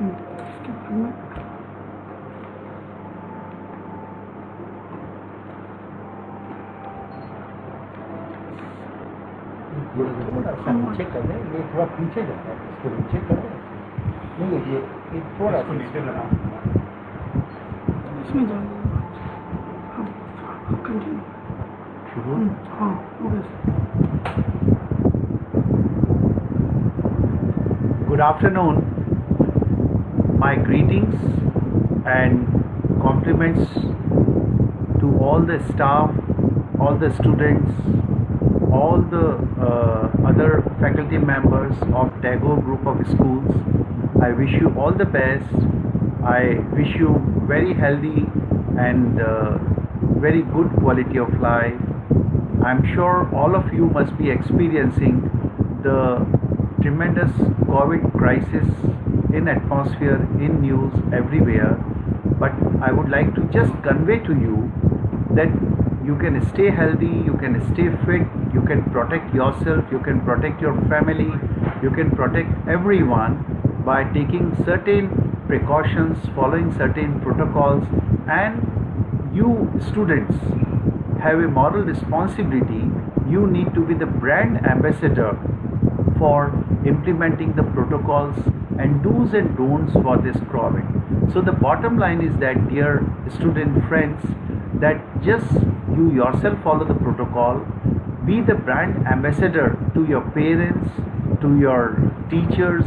इसके बाद में थोड़ा सा नीचे कर दें, ये थोड़ा पीछे जाता है, इसको नीचे कर दें। नहीं ये थोड़ा सा नीचे लगा। इसमें जाएगा। हाँ कंटिन्यू। शुरू। हाँ okay. Good afternoon. My greetings and compliments to all the staff, all the students, all the other faculty members of Tagore Group of Schools. I wish you all the best. I wish you very healthy and very good quality of life. I'm sure all of you must be experiencing the tremendous COVID crisis in atmosphere, in news, everywhere. But I would like to just convey to you that you can stay healthy, you can stay fit, you can protect yourself, you can protect your family, you can protect everyone by taking certain precautions, following certain protocols, and you students have a moral responsibility. You need to be the brand ambassador for implementing the protocols and do's and don'ts for this COVID. So the bottom line is that, dear student friends, that just you yourself follow the protocol, be the brand ambassador to your parents, to your teachers,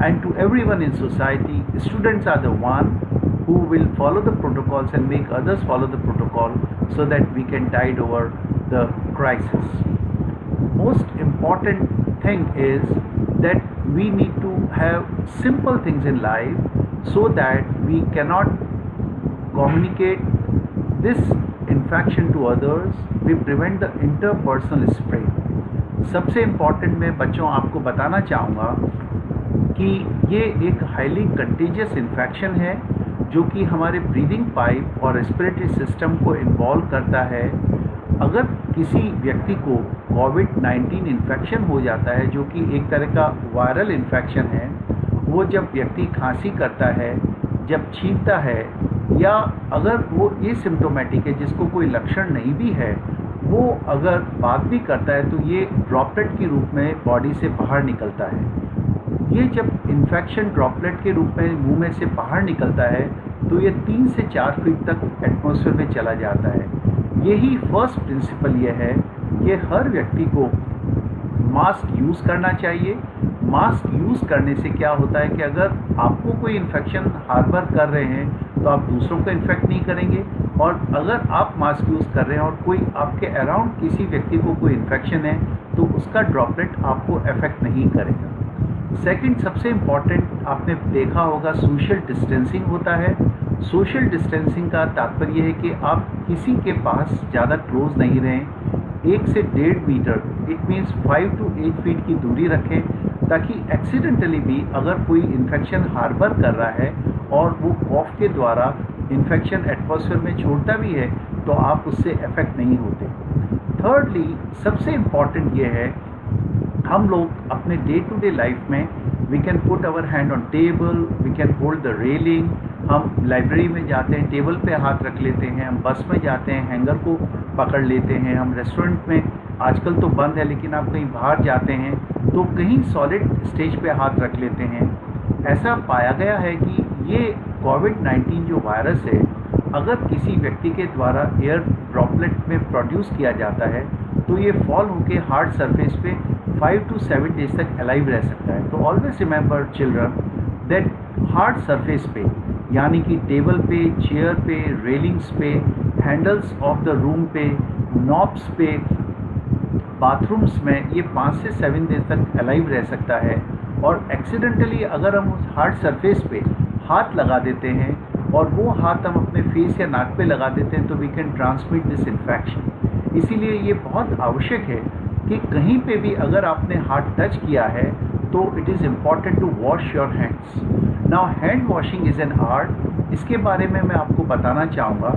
and to everyone in society. Students are the one who will follow the protocols and make others follow the protocol so that we can tide over the crisis. Most important thing is that we need to have simple things in life so that we cannot communicate this infection to others. We prevent the interpersonal spread. सबसे important मैं बच्चों आपको बताना चाहूँगा कि ये एक highly contagious infection है जो कि हमारे ब्रीदिंग पाइप और रेस्पिरेटरी सिस्टम को इन्वॉल्व करता है। अगर किसी व्यक्ति को कोविड-19 इन्फेक्शन हो जाता है, जो कि एक तरह का वायरल इन्फेक्शन है, वो जब व्यक्ति खांसी करता है, जब छींकता है, या अगर वो एसिम्प्टोमेटिक है जिसको कोई लक्षण नहीं भी है, वो अगर बात भी करता है तो ये ड्रॉपलेट के रूप में बॉडी से बाहर निकलता है। ये जब इन्फेक्शन ड्रॉपलेट के रूप में मुंह में से बाहर निकलता है तो ये 3 से 4 फीट तक एटमॉस्फेयर में चला जाता है। यही फर्स्ट प्रिंसिपल ये है कि हर व्यक्ति को मास्क यूज़ करना चाहिए। मास्क यूज़ करने से क्या होता है कि अगर आपको कोई इन्फेक्शन हार्बर कर रहे हैं तो आप दूसरों को इन्फेक्ट नहीं करेंगे, और अगर आप मास्क यूज़ कर रहे हैं और कोई आपके अराउंड किसी व्यक्ति को कोई इन्फेक्शन है तो उसका ड्रॉपलेट आपको अफेक्ट नहीं करेगा। सेकंड, सबसे इम्पॉर्टेंट आपने देखा होगा, सोशल डिस्टेंसिंग होता है। सोशल डिस्टेंसिंग का तात्पर्य है कि आप किसी के पास ज़्यादा क्लोज नहीं रहें। 1 से 1.5 metre, it means 5 to 8 feet की दूरी रखें, ताकि एक्सीडेंटली भी अगर कोई इन्फेक्शन हार्बर कर रहा है और वो कॉफ के द्वारा इन्फेक्शन एटमॉस्फेयर में छोड़ता भी है तो आप उससे अफेक्ट नहीं होते। थर्डली, सबसे इम्पॉर्टेंट ये है, हम लोग अपने डे टू डे लाइफ में we can put our hand on table, we can hold the railing. हम लाइब्रेरी में जाते हैं, टेबल पे हाथ रख लेते हैं। हम बस में जाते हैं, हैंगर को पकड़ लेते हैं। हम रेस्टोरेंट में, आजकल तो बंद है लेकिन आप कहीं बाहर जाते हैं तो कहीं सॉलिड स्टेज पे हाथ रख लेते हैं। ऐसा पाया गया है कि ये कोविड-19 जो वायरस है, अगर किसी व्यक्ति के द्वारा एयर ड्रॉपलेट में प्रोड्यूस किया जाता है तो ये फॉल होके हार्ड सरफेस पे 5 to 7 डेज तक अलाइव रह सकता है। तो always remember children that hard surface पे, यानी कि टेबल पे, चेयर पे, रेलिंग्स पे, हैंडल्स ऑफ द रूम पे, नॉब्स पे, बाथरूम्स में ये 5 से 7 डेज तक अलाइव रह सकता है। और एक्सीडेंटली अगर हम उस हार्ड सरफेस पे हाथ लगा देते हैं और वो हाथ हम अपने फेस या नाक पे लगा देते हैं तो we can transmit this infection. इसीलिए ये बहुत आवश्यक है कि कहीं पे भी अगर आपने हाथ टच किया है तो it is important to wash your hands. Now hand washing is an art. इसके बारे में मैं आपको बताना चाहूँगा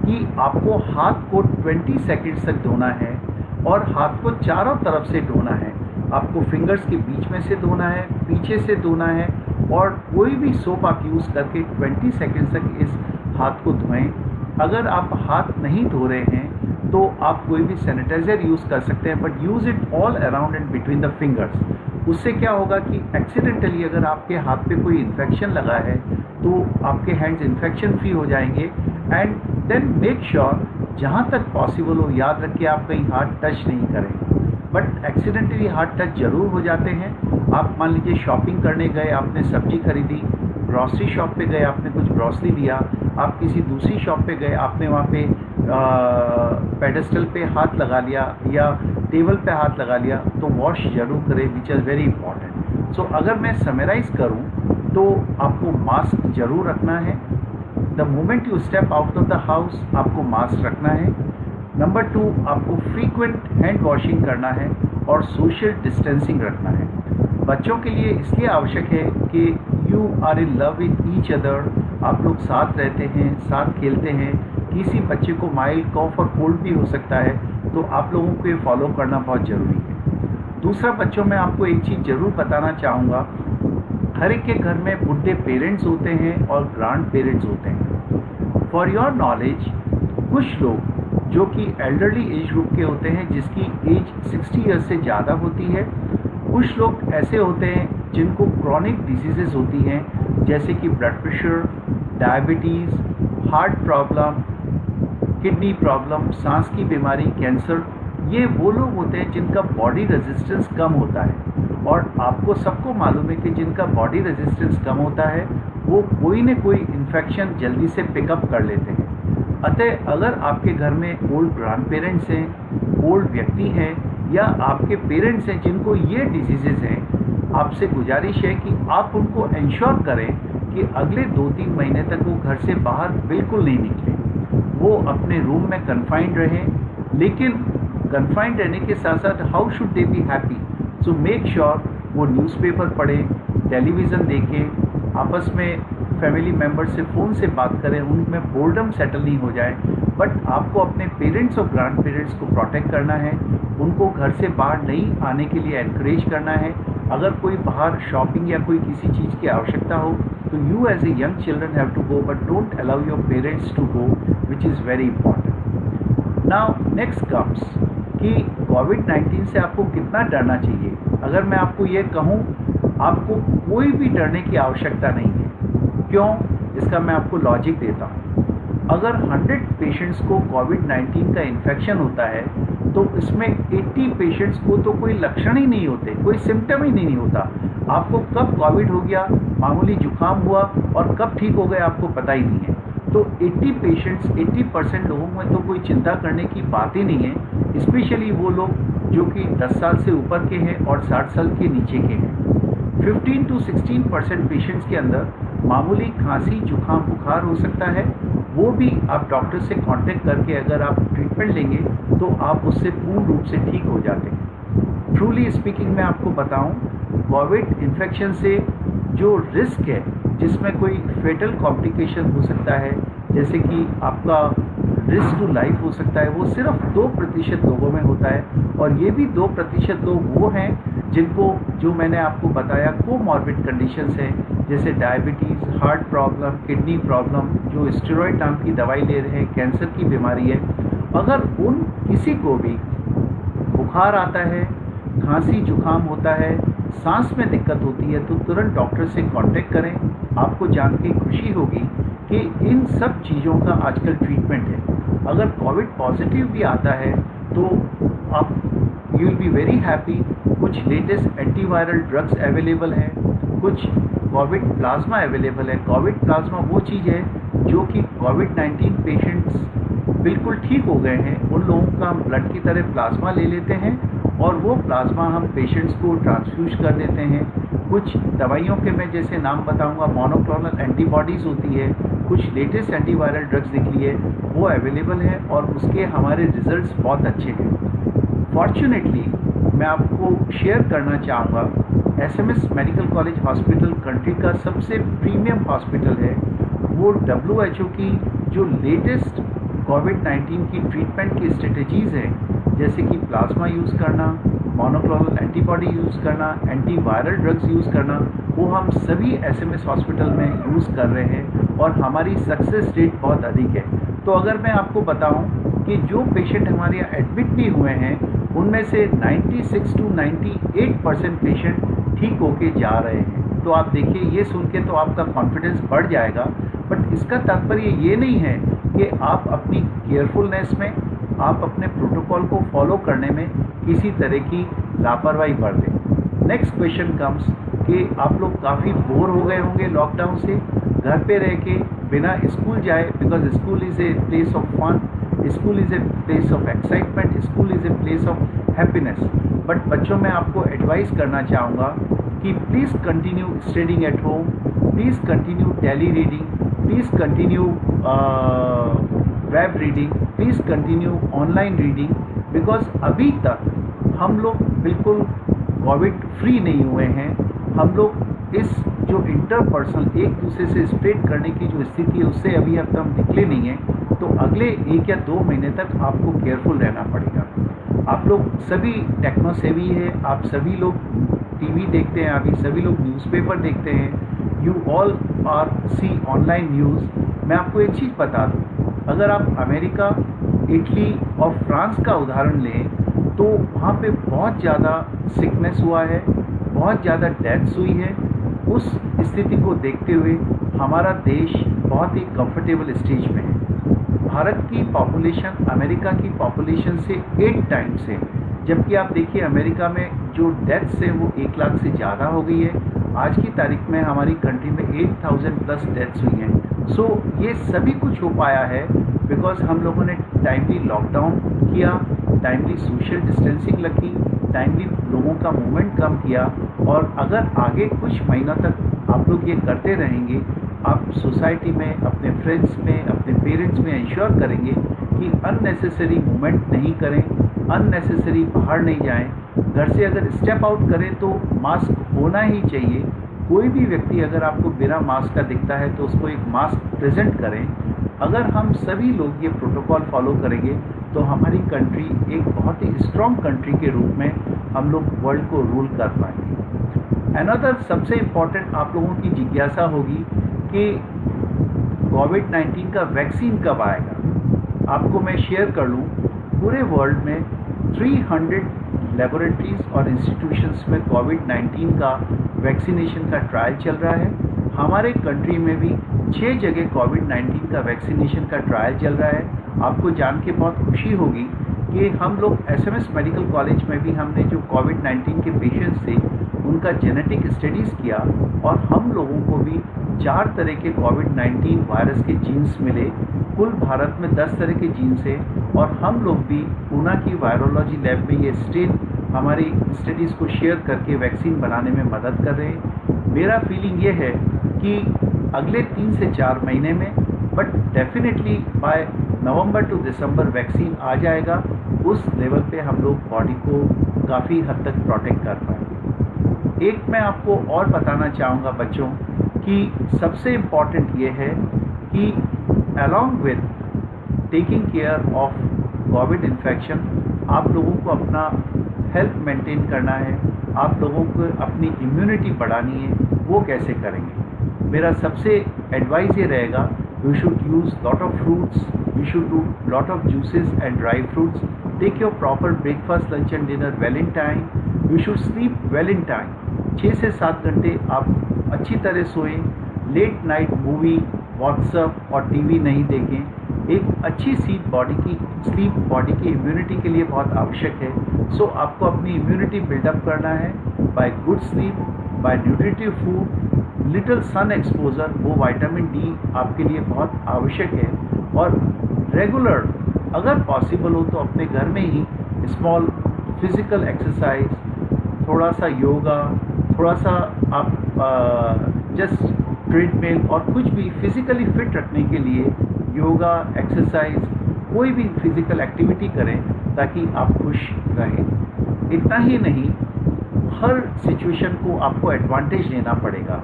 कि आपको हाथ को 20 सेकेंड्स तक धोना है और हाथ को चारों तरफ से धोना है। आपको फिंगर्स के बीच में से धोना है, पीछे से धोना है, और कोई भी सोप आप यूज़ करके 20 सेकेंड्स तक इस हाथ को धोएं। अगर आप हाथ नहीं धो रहे हैं तो आप कोई भी सैनिटाइज़र यूज़ कर सकते हैं, but use it all around and between the fingers. उससे क्या होगा कि एक्सीडेंटली अगर आपके हाथ पे कोई इन्फेक्शन लगा है तो आपके हैंड्स इन्फेक्शन फ्री हो जाएंगे। एंड देन मेक श्योर जहाँ तक पॉसिबल हो, याद रखिए आप कहीं हाथ टच नहीं करें, बट एक्सीडेंटली हाथ टच जरूर हो जाते हैं। आप मान लीजिए शॉपिंग करने गए, आपने सब्जी खरीदी, ग्रॉसरी शॉप पे गए, आपने कुछ ग्रॉसरी लिया, आप किसी दूसरी शॉप पे गए, आपने वहाँ पे पेडेस्टल पे हाथ लगा लिया या टेबल पे हाथ लगा लिया, तो वॉश जरूर करें, विच इज़ वेरी इंपॉर्टेंट। सो अगर मैं समराइज करूँ तो आपको मास्क जरूर रखना है। The moment you step out of the house आपको मास्क रखना है। नंबर 2, आपको फ्रीक्वेंट हैंड वॉशिंग करना है और सोशल डिस्टेंसिंग रखना है। बच्चों के लिए इसलिए आवश्यक है कि you are in love with each other, आप लोग साथ रहते हैं, साथ खेलते हैं। किसी बच्चे को माइल्ड कॉफ और कोल्ड भी हो सकता है, तो आप लोगों को ये फॉलो करना बहुत ज़रूरी है। दूसरा, बच्चों में आपको एक चीज़ ज़रूर बताना चाहूँगा, हर एक के घर में बुढ़े पेरेंट्स होते हैं और ग्रैंड पेरेंट्स होते हैं। फॉर योर नॉलेज, कुछ लोग जो कि एल्डरली एज ग्रुप के होते हैं, जिसकी एज 60 ईयर्स से ज़्यादा होती है, कुछ लोग ऐसे होते हैं जिनको क्रॉनिक डिजीज़ेस होती हैं, जैसे कि blood pressure, diabetes, heart problem, kidney problem, सांस की बीमारी, कैंसर। ये वो लोग होते हैं जिनका बॉडी रेजिस्टेंस कम होता है, और आपको सबको मालूम है कि जिनका बॉडी रेजिस्टेंस कम होता है वो कोई न कोई इन्फेक्शन जल्दी से पिकअप कर लेते हैं। अतः अगर आपके घर में ओल्ड ग्रैंड पेरेंट्स हैं, ओल्ड व्यक्ति हैं, या आपके पेरेंट्स हैं जिनको ये डिजीज़ेज़ हैं, आपसे गुजारिश है कि आप उनको इंश्योर करें कि अगले 2-3 महीने तक वो घर से बाहर बिल्कुल नहीं निकलें, वो अपने रूम में कन्फाइंड रहें। लेकिन कन्फाइंड रहने के साथ साथ how should they be happy? So make sure वो न्यूज़पेपर पढ़ें, टेलीविज़न देखें, आपस में फैमिली मेम्बर से फ़ोन से बात करें, उनमें बोर्डम सेटल नहीं हो जाए। बट आपको अपने पेरेंट्स और ग्रैंड पेरेंट्स को प्रोटेक्ट करना है, उनको घर से बाहर नहीं आने के लिए एनकरेज करना है। अगर कोई बाहर शॉपिंग या कोई किसी चीज़ की आवश्यकता हो तो you as a young children have to go, but don't allow your parents to go, which is very important. Now next comes कि कोविड-19 से आपको कितना डरना चाहिए। अगर मैं आपको ये कहूँ, आपको कोई भी डरने की आवश्यकता नहीं है। क्यों? इसका मैं आपको लॉजिक देता हूँ। अगर 100 पेशेंट्स को कोविड-19 का इन्फेक्शन होता है तो इसमें 80 पेशेंट्स को तो कोई लक्षण ही नहीं होते, कोई सिम्टम ही नहीं होता। आपको कब कोविड हो गया, मामूली जुकाम हुआ, और कब ठीक हो गए आपको पता ही नहीं है। तो 80% लोगों में तो कोई चिंता करने की बात ही नहीं है, स्पेशली वो लोग जो कि 10 साल से ऊपर के हैं और 60 साल के नीचे के हैं। 15 to 16% पेशेंट्स के अंदर मामूली खांसी, जुकाम, बुखार हो सकता है। वो भी आप डॉक्टर से कांटेक्ट करके अगर आप ट्रीटमेंट लेंगे तो आप उससे पूर्ण रूप से ठीक हो जाते हैं। ट्रूली स्पीकिंग मैं आपको बताऊं, कोविड इन्फेक्शन से जो रिस्क है, जिसमें कोई फेटल कॉम्प्लिकेशन हो सकता है, जैसे कि आपका रिस्क टू लाइफ हो सकता है, वो सिर्फ 2% लोगों में होता है। और ये भी 2% लोग वो हैं जिनको, जो मैंने आपको बताया, कोमॉर्बिड कंडीशंस हैं, जैसे diabetes, heart problem, kidney problem, जो स्टेरॉइड नाम की दवाई ले रहे हैं, कैंसर की बीमारी है। अगर उन किसी को भी बुखार आता है, खांसी जुकाम होता है, सांस में दिक्कत होती है, तो तुरंत डॉक्टर से कांटेक्ट करें। आपको जान के खुशी होगी कि इन सब चीज़ों का आजकल ट्रीटमेंट है। अगर कोविड पॉजिटिव भी आता है तो आप you will be very happy. कुछ लेटेस्ट एंटीवायरल ड्रग्स अवेलेबल हैं, कुछ कोविड प्लाज्मा अवेलेबल है। कोविड प्लाज्मा वो चीज़ है जो कि कोविड-19 पेशेंट्स बिल्कुल ठीक हो गए हैं, उन लोगों का हम ब्लड की तरह प्लाज्मा ले लेते हैं और वो प्लाज्मा हम पेशेंट्स को ट्रांसफ्यूज कर देते हैं। कुछ दवाइयों के मैं जैसे नाम बताऊंगा, मोनोक्लोनल एंटीबॉडीज़ होती है, कुछ लेटेस्ट एंटीवायरल ड्रग्स निकली है, वो अवेलेबल है और उसके हमारे रिजल्ट्स बहुत अच्छे हैं। फॉर्चुनेटली मैं आपको शेयर करना चाहूँगा, SMS medical college hospital country का सबसे प्रीमियम हॉस्पिटल है। वो WHO की जो लेटेस्ट कोविड-19 की ट्रीटमेंट की स्ट्रेटजीज़ हैं, जैसे कि प्लाज्मा यूज़ करना, मोनोक्लोनल एंटीबॉडी यूज़ करना, एंटीवायरल ड्रग्स यूज़ करना, वो हम सभी एसएमएस हॉस्पिटल में यूज़ कर रहे हैं और हमारी सक्सेस रेट बहुत अधिक है। तो अगर मैं आपको बताऊं कि जो पेशेंट हमारे यहाँ एडमिट भी हुए हैं उनमें से 96 to 98% पेशेंट ठीक होके जा रहे हैं। तो आप देखिए, ये सुन के तो आपका कॉन्फिडेंस बढ़ जाएगा, बट इसका तात्पर्य ये नहीं है कि आप अपनी केयरफुलनेस में, आप अपने प्रोटोकॉल को फॉलो करने में किसी तरह की लापरवाही बरतें। नेक्स्ट क्वेश्चन कम्स कि आप लोग काफ़ी बोर हो गए होंगे लॉकडाउन से, घर पे रह के बिना स्कूल जाए, because school is a place of fun, school is a place of excitement, school is a place of happiness. But बच्चों में आपको एडवाइस करना चाहूँगा कि please continue studying at home, please continue tele reading, please continue web reading, please continue online reading, because अभी तक हम लोग बिल्कुल कोविड फ्री नहीं हुए हैं। हम लोग इस जो इंटरपर्सनल एक दूसरे से स्प्रेड करने की जो स्थिति है उससे अभी अब तक हम निकले नहीं हैं। तो अगले 1 या 2 महीने तक आपको केयरफुल रहना पड़ेगा। आप लोग सभी टेक्नो सेवी है, आप सभी लोग टीवी देखते हैं, अभी सभी लोग न्यूज़पेपर देखते हैं, you all are see online news. मैं आपको एक चीज़ बता दूँ, अगर आप अमेरिका, इटली और फ्रांस का उदाहरण लें तो वहाँ पे बहुत ज़्यादा सिकनेस हुआ है, बहुत ज़्यादा डेथ्स हुई है। उस स्थिति को देखते हुए हमारा देश बहुत ही कंफर्टेबल स्टेज में है। भारत की पॉपुलेशन अमेरिका की पॉपुलेशन से 8 टाइम्स है, जबकि आप देखिए अमेरिका में जो डेथ्स है वो 1 लाख से ज़्यादा हो गई है। आज की तारीख में हमारी कंट्री में 8000 प्लस डेथ्स हुई हैं। सो ये सभी कुछ हो पाया है बिकॉज हम लोगों ने टाइमली लॉकडाउन किया, टाइमली सोशल डिस्टेंसिंग रखी, टाइमली लोगों का मूवमेंट कम किया। और अगर आगे कुछ महीनों तक आप लोग ये करते रहेंगे, आप सोसाइटी में, अपने फ्रेंड्स में, अपने पेरेंट्स में इंश्योर करेंगे कि अननेसेसरी मूवमेंट नहीं करें, अननेसेसरी बाहर नहीं जाएं, घर से अगर स्टेप आउट करें तो मास्क होना ही चाहिए। कोई भी व्यक्ति अगर आपको बिना मास्क का दिखता है तो उसको एक मास्क प्रेजेंट करें। अगर हम सभी लोग ये प्रोटोकॉल फॉलो करेंगे तो हमारी कंट्री एक बहुत ही स्ट्रॉन्ग कंट्री के रूप में हम लोग वर्ल्ड को रूल कर पाएंगे। अनदर सबसे इम्पॉर्टेंट आप लोगों की जिज्ञासा होगी कि कोविड-19 का वैक्सीन कब आएगा। आपको मैं शेयर कर लूँ, पूरे वर्ल्ड में 300 लेबोरेटरीज और इंस्टीट्यूशंस में कोविड-19 का वैक्सीनेशन का ट्रायल चल रहा है। हमारे कंट्री में भी 6 जगह कोविड-19 का वैक्सीनेशन का ट्रायल चल रहा है। आपको जान के बहुत खुशी होगी कि हम लोग एसएमएस मेडिकल कॉलेज में भी हमने जो कोविड-19 के पेशेंट्स थे उनका जेनेटिक स्टडीज़ किया और हम लोगों को भी 4 तरह के कोविड-19 वायरस के जीन्स मिले। कुल भारत में 10 तरह के जीन्स हैं और हम लोग भी पूना की वायरोलॉजी लैब में ये स्टेन हमारी स्टडीज़ को शेयर करके वैक्सीन बनाने में मदद कर रहे हैं। मेरा फीलिंग ये है कि अगले 3 से 4 महीने में, but definitely by November to December vaccine आ जाएगा। उस लेवल पे हम लोग बॉडी को काफ़ी हद तक प्रोटेक्ट कर पाएंगे। एक मैं आपको और बताना चाहूँगा बच्चों कि सबसे इम्पॉर्टेंट ये है कि along with taking care of Covid infection, आप लोगों को अपना हेल्थ मेंटेन करना है, आप लोगों को अपनी इम्यूनिटी बढ़ानी है। वो कैसे करेंगे? मेरा सबसे एडवाइस ये रहेगा, you should use lot of fruits, you should do lot of juices and dry fruits, take your proper breakfast, lunch and dinner well in time, you should sleep well in time, 6 से 7 घंटे आप अच्छी तरह सोएं, late night movie, WhatsApp और TV नहीं देखें। एक अच्छी स्लीप बॉडी की इम्यूनिटी के लिए बहुत आवश्यक है। सो आपको अपनी इम्यूनिटी बिल्डअप करना है by good sleep, by nutritive food, little sun exposure, वो विटामिन डी आपके लिए बहुत आवश्यक है। और रेगुलर अगर पॉसिबल हो तो अपने घर में ही स्मॉल फिज़िकल एक्सरसाइज, थोड़ा सा योगा, थोड़ा सा आप जस्ट ट्रेडमिल और कुछ भी फिज़िकली फिट रखने के लिए योगा, एक्सरसाइज, कोई भी फिज़िकल एक्टिविटी करें ताकि आप खुश रहें। इतना ही नहीं, हर सिचुएशन को आपको एडवांटेज लेना पड़ेगा।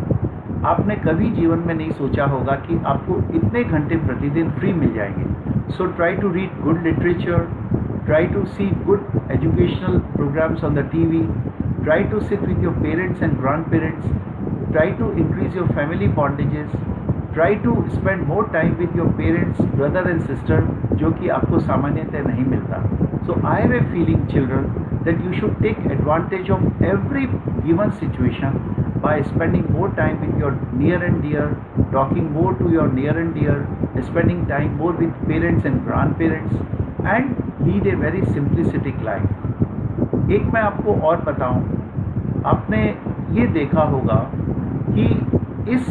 आपने कभी जीवन में नहीं सोचा होगा कि आपको इतने घंटे प्रतिदिन फ्री मिल जाएंगे। So try to read good literature, try to see good educational programs on the TV, try to sit with your parents and grandparents, try to increase your family bondages, try to spend more time with your parents, brother and sister, जो कि आपको सामान्यतः नहीं मिलता. So I have a feeling, children, that you should take advantage of every given situation by spending more time with your near and dear, talking more to your near and dear, spending time more with parents and grandparents, and lead a very simplistic life. एक मैं आपको और बताऊं, आपने ये देखा होगा कि इस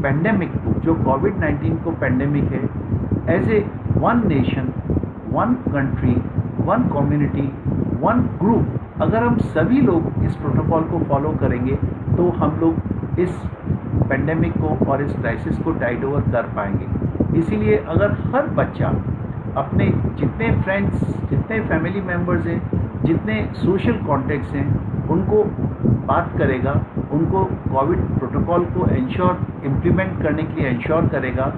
पेंडेमिक को, जो कोविड-19 को पेंडेमिक है, as a one nation, one country, one community, one group, अगर हम सभी लोग इस प्रोटोकॉल को फॉलो करेंगे तो हम लोग इस पेंडेमिक को और इस क्राइसिस को टाइड ओवर कर पाएंगे. इसीलिए अगर हर बच्चा अपने जितने फ्रेंड्स, जितने फैमिली मेम्बर्स हैं, जितने सोशल कॉन्टेक्ट्स हैं, उनको बात करेगा, उनको कोविड प्रोटोकॉल को इम्प्लीमेंट करने के लिए इंश्योर करेगा,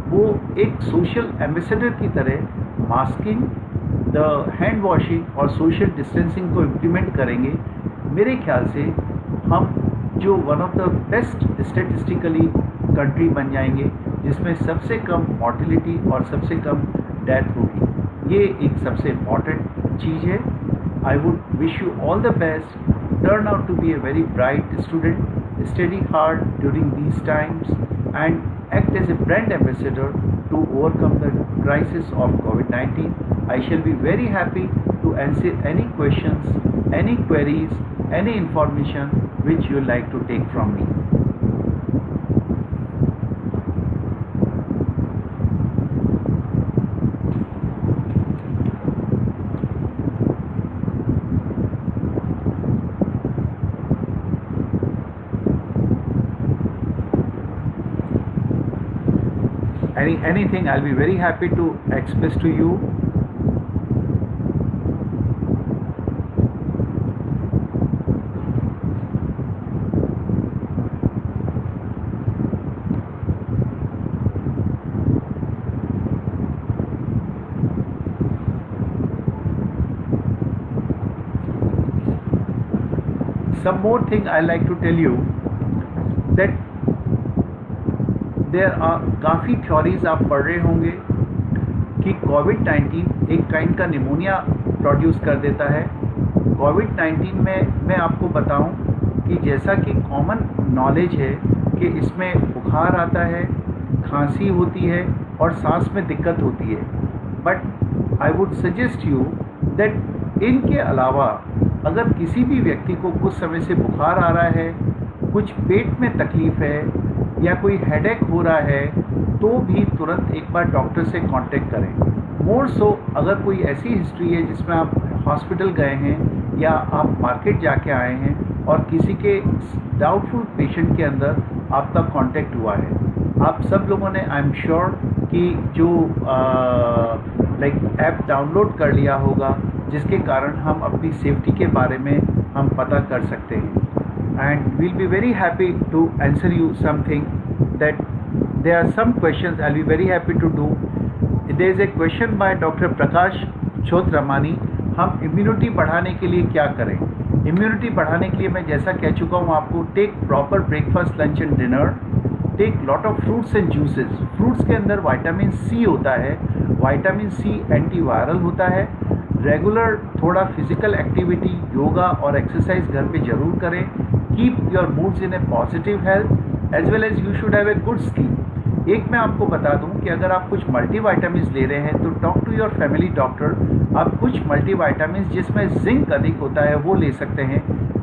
वो एक सोशल एम्बेसडर की तरह मास्किंग, द हैंड वॉशिंग और सोशल डिस्टेंसिंग को इम्प्लीमेंट करेंगे, मेरे ख्याल से हम जो one of the best statistically country बन जाएंगे, जिसमें सबसे कम मॉर्टिलिटी और सबसे कम डेथ होगी. ये एक सबसे इम्पॉर्टेंट चीज़ है. I would wish you all the best. Turn out to be a very bright student, study hard during these times, and act as a brand ambassador to overcome the crisis of COVID-19. I shall be very happy to answer any questions, any queries, any information which you like to take from me. Anything, I'll be very happy to express to you. Some more thing I like to tell you that there are काफ़ी theories आप पढ़ रहे होंगे कि कोविड-19 एक kind का pneumonia produce कर देता है. कोविड-19 में मैं आपको बताऊं कि जैसा कि कॉमन नॉलेज है कि इसमें बुखार आता है, खांसी होती है और सांस में दिक्कत होती है. But I would suggest you that इनके अलावा अगर किसी भी व्यक्ति को कुछ समय से बुखार आ रहा है, कुछ पेट में तकलीफ़ है या कोई हेडेक हो रहा है, तो भी तुरंत एक बार डॉक्टर से कांटेक्ट करें. मोर सो अगर कोई ऐसी हिस्ट्री है जिसमें आप हॉस्पिटल गए हैं या आप मार्केट जाके आए हैं और किसी के डाउटफुल पेशेंट के अंदर आपका कांटेक्ट हुआ है. आप सब लोगों ने आई एम श्योर कि जो ऐप डाउनलोड कर लिया होगा, जिसके कारण हम अपनी सेफ्टी के बारे में हम पता कर सकते हैं. And we'll be very happy to answer you something that there are some questions I'll be very happy to do. There is a question by Dr. Prakash Chotramani. हम इम्यूनिटी बढ़ाने के लिए क्या करें? इम्यूनिटी बढ़ाने के लिए मैं जैसा कह चुका हूँ आपको, take proper breakfast, lunch and dinner, take lot of fruits and juices. Fruits के अंदर विटामिन सी होता है. विटामिन सी एंटीवायरल होता है. रेगुलर थोड़ा फिजिकल एक्टिविटी, योगा और एक्सरसाइज घर पे ज़रूर करें. Keep your moods in a positive health as well as you should have a good sleep. एक मैं आपको बता दूं कि अगर आप कुछ मल्टीविटामिन्स ले रहे हैं तो talk to your family doctor. आप कुछ मल्टीविटामिन्स जिसमें जिंक अधिक होता है वो ले सकते हैं.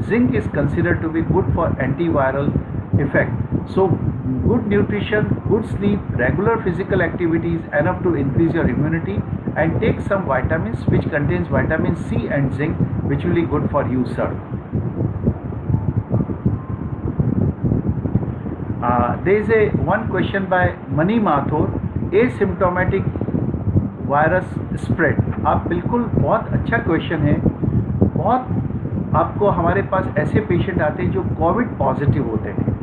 Zinc is considered to be good for antiviral effect. So good nutrition, good sleep, regular physical activities enough to increase your immunity, and take some vitamins which contains vitamin C and zinc, which will be good for you, sir. There is one question by Mani Mathur. Asymptomatic virus spread. आप बिल्कुल बहुत अच्छा question है. बहुत आपको हमारे पास ऐसे patient आते हैं जो कोविड पॉजिटिव होते हैं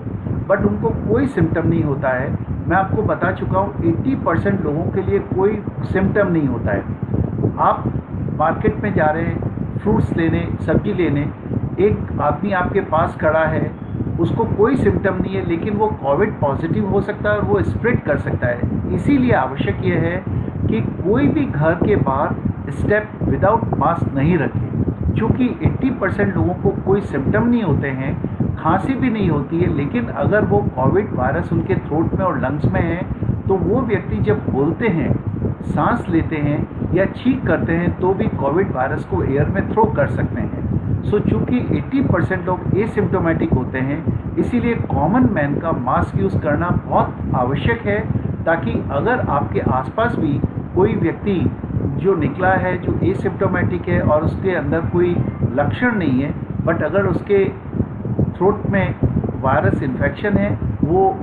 बट उनको कोई सिम्टम नहीं होता है. मैं आपको बता चुका हूँ 80% लोगों के लिए कोई सिम्टम नहीं होता है. आप मार्केट में जा रहे हैं फ्रूट्स लेने, सब्जी लेने, एक आदमी आपके पास खड़ा है, उसको कोई सिम्टम नहीं है लेकिन वो कोविड पॉजिटिव हो सकता है और वो स्प्रेड कर सकता है। इसीलिए आवश्यक ये है कि कोई भी घर के बाहर स्टेप विदाउट मास्क नहीं रखें। चूँकि 80% लोगों को कोई सिम्टम नहीं होते हैं, खांसी भी नहीं होती है, लेकिन अगर वो कोविड वायरस उनके थ्रोट में और लंग्स में है तो वो व्यक्ति जब बोलते हैं, सांस लेते हैं या छींक करते हैं तो भी कोविड वायरस को एयर में थ्रो कर सकते हैं। सो चूँकि 80% लोग एसिम्प्टोमेटिक होते हैं, इसीलिए कॉमन मैन का मास्क यूज़ करना बहुत आवश्यक है, ताकि अगर आपके आसपास भी कोई व्यक्ति जो निकला है जो एसिम्प्टोमेटिक है और उसके अंदर कोई लक्षण नहीं है, बट अगर उसके थ्रोट में वायरस इन्फेक्शन है, वो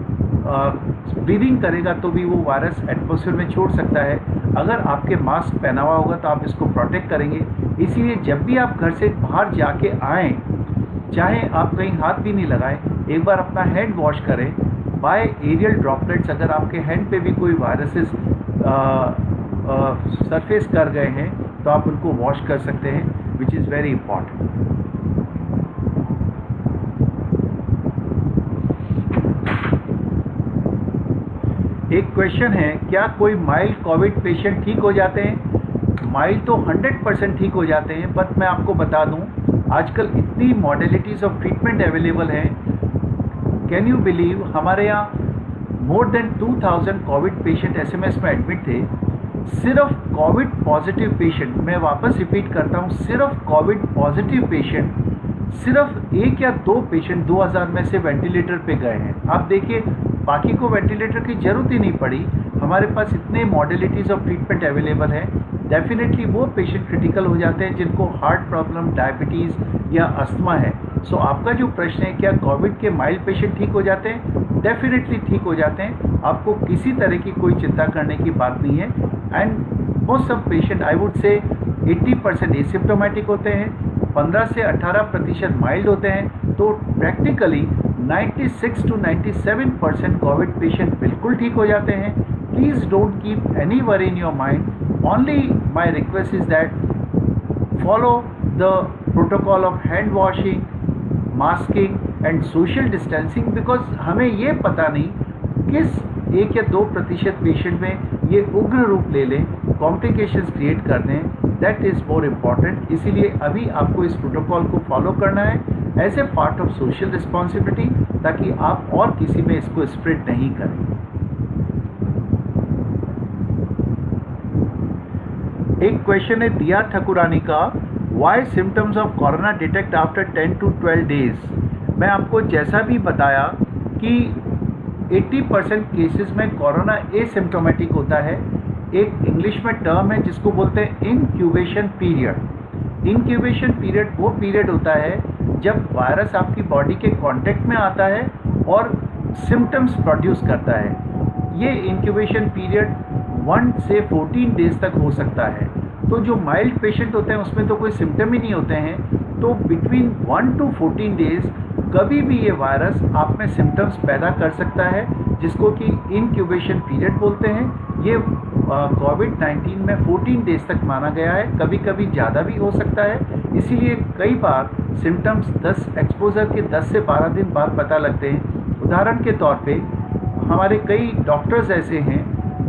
ब्रीदिंग करेगा तो भी वो वायरस एटमॉस्फेयर में छोड़ सकता है। अगर आपके मास्क पहना हुआ होगा तो आप इसको प्रोटेक्ट करेंगे। इसीलिए जब भी आप घर से बाहर जाके आएँ, चाहे आप कहीं हाथ भी नहीं लगाएं, एक बार अपना हैंड वॉश करें बाय एरियल ड्रॉपलेट्स। अगर आपके हैंड पे भी कोई वायरसेस सरफेस कर गए हैं तो आप उनको वॉश कर सकते हैं, विच इज़ वेरी इंपॉर्टेंट। एक क्वेश्चन है, क्या कोई माइल्ड कोविड पेशेंट ठीक हो जाते हैं? माइल्ड तो 100% ठीक हो जाते हैं, बट मैं आपको बता दूं, आजकल इतनी मॉडलिटीज़ ऑफ ट्रीटमेंट अवेलेबल हैं। कैन यू बिलीव, हमारे यहाँ more than 2000 Covid patient SMS में एडमिट थे। सिर्फ कोविड पॉजिटिव पेशेंट, मैं वापस रिपीट करता हूँ, सिर्फ कोविड पॉजिटिव पेशेंट, सिर्फ 1 या 2 पेशेंट 2000 में से वेंटिलेटर पे गए हैं। आप देखिए, बाकी को वेंटिलेटर की ज़रूरत ही नहीं पड़ी। हमारे पास इतने मॉडलिटीज़ ऑफ ट्रीटमेंट अवेलेबल हैं। डेफिनेटली वो पेशेंट क्रिटिकल हो जाते हैं जिनको हार्ट प्रॉब्लम, डायबिटीज़ या अस्थमा है। सो आपका जो प्रश्न है, क्या कोविड के माइल्ड पेशेंट ठीक हो जाते हैं? डेफिनेटली ठीक हो जाते हैं। आपको किसी तरह की कोई चिंता करने की बात नहीं है। And most of patient, I would say 80% asymptomatic होते हैं, 15 से 18% माइल्ड होते हैं। तो प्रैक्टिकली 96 to 97% कोविड पेशेंट बिल्कुल ठीक हो जाते हैं। Please don't keep any worry in your mind. Only my request is that follow the protocol of hand washing, masking and social distancing, because हमें ये पता नहीं किस 1 या 2% पेशेंट में ये उग्र रूप ले लें, कॉम्प्लिकेशंस क्रिएट कर दें। That is more important. इसीलिए अभी आपको इस प्रोटोकॉल को फॉलो करना है as a part of social responsibility, ताकि आप और किसी में इसको स्प्रेड नहीं करें। एक क्वेश्चन है दिया ठकुरानी का, why symptoms of corona detect after 10 to 12 days. मैं आपको जैसा भी बताया कि 80% केसेस में कोरोना एसिम्प्टोमेटिक होता है। एक इंग्लिश में टर्म है जिसको बोलते हैं इंक्यूबेशन पीरियड। इंक्यूबेशन पीरियड वो पीरियड होता है जब वायरस आपकी बॉडी के कांटेक्ट में आता है और सिम्टम्स प्रोड्यूस करता है। ये इंक्यूबेशन पीरियड 1 से 14 डेज तक हो सकता है। तो जो माइल्ड पेशेंट होते हैं उसमें तो कोई सिम्टम ही नहीं होते हैं। तो बिटवीन 1 to 14 डेज कभी भी ये वायरस आप में सिम्टम्स पैदा कर सकता है, जिसको कि इंक्यूबेशन पीरियड बोलते हैं। ये कोविड-19 में 14 डेज तक माना गया है, कभी कभी ज़्यादा भी हो सकता है। इसीलिए कई बार सिम्टम्स 10 एक्सपोजर के 10 से 12 दिन बाद पता लगते हैं। उदाहरण के तौर पे हमारे कई डॉक्टर्स ऐसे हैं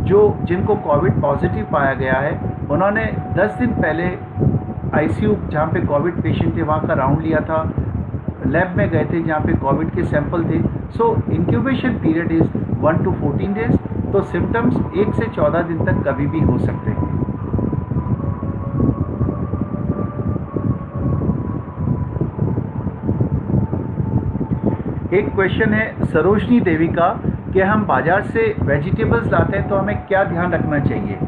जिनको कोविड पॉजिटिव पाया गया है। उन्होंने 10 दिन पहले आईसीयू जहाँ पे कोविड पेशेंट थे वहाँ का राउंड लिया था, लैब में गए थे जहाँ पे कोविड के सैंपल थे। So incubation period is 1 to 14 days. तो सिम्टम्स 1 से 14 दिन तक कभी भी हो सकते हैं। एक क्वेश्चन है सरोजनी देवी का कि हम बाजार से वेजिटेबल्स लाते हैं तो हमें क्या ध्यान रखना चाहिए।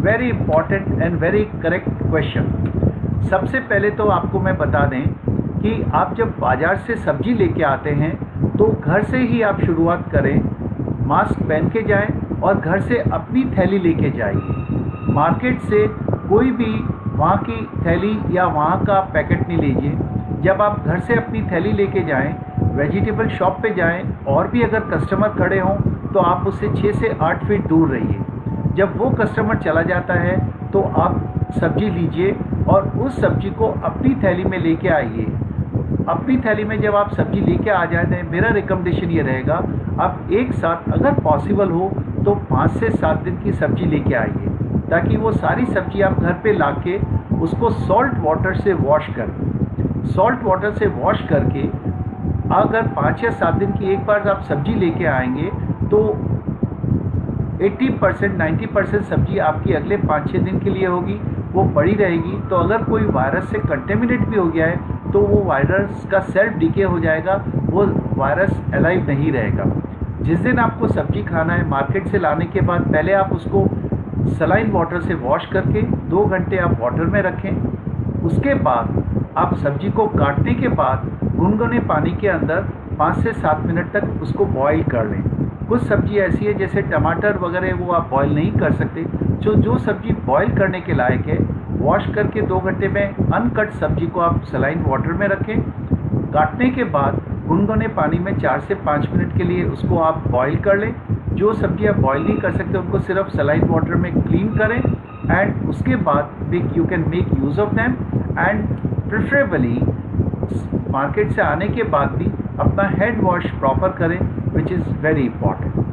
Very important and very correct question. सबसे पहले तो आपको मैं बता दें कि आप जब बाजार से सब्जी लेके आते हैं तो घर से ही आप शुरुआत करें, मास्क पहन के जाएं और घर से अपनी थैली लेके जाइए। मार्केट से कोई भी वहाँ की थैली या वहाँ का पैकेट नहीं लीजिए। जब आप घर से अपनी थैली लेके जाएं, वेजिटेबल शॉप पे जाएं और भी अगर कस्टमर खड़े हों तो आप उससे 6 से 8 फीट दूर रहिए। जब वो कस्टमर चला जाता है तो आप सब्जी लीजिए और उस सब्जी को अपनी थैली में लेके आइए। अपनी थैली में जब आप सब्जी लेके आ जाते हैं, मेरा रिकमेंडेशन ये रहेगा, आप एक साथ अगर पॉसिबल हो तो 5 से 7 दिन की सब्जी लेके आइए, ताकि वो सारी सब्जी आप घर पे लाके उसको सॉल्ट वाटर से वॉश करें। सॉल्ट वाटर से वॉश करके अगर 5 या 7 दिन की एक बार आप सब्जी लेके आएंगे तो 80% 90% सब्जी आपकी अगले 5-6 दिन के लिए होगी, वो पड़ी रहेगी। तो अगर कोई वायरस से कंटेमिनेट भी हो गया है तो वो वायरस का सेल्फ डिके हो जाएगा, वो वायरस अलाइव नहीं रहेगा। जिस दिन आपको सब्जी खाना है, मार्केट से लाने के बाद पहले आप उसको सलाइन वाटर से वॉश करके 2 घंटे आप वाटर में रखें। उसके बाद आप सब्जी को काटने के बाद गुनगुने पानी के अंदर 5 से 7 मिनट तक उसको बॉईल कर लें। कुछ सब्जी ऐसी है जैसे टमाटर वगैरह, वो आप बॉईल नहीं कर सकते। जो सब्जी बॉईल करने के लायक है, वॉश करके 2 घंटे में अनकट सब्जी को आप सलाइन वाटर में रखें। काटने के बाद गुनगुने पानी में 4 से 5 मिनट के लिए उसको आप बॉईल कर लें। जो सब्जी आप बॉईल नहीं कर सकते उनको सिर्फ सलाइन वाटर में क्लीन करें एंड उसके बाद you can make use of them. And preferably market से आने के बाद भी अपना हैंड वॉश प्रॉपर करें, विच is very important.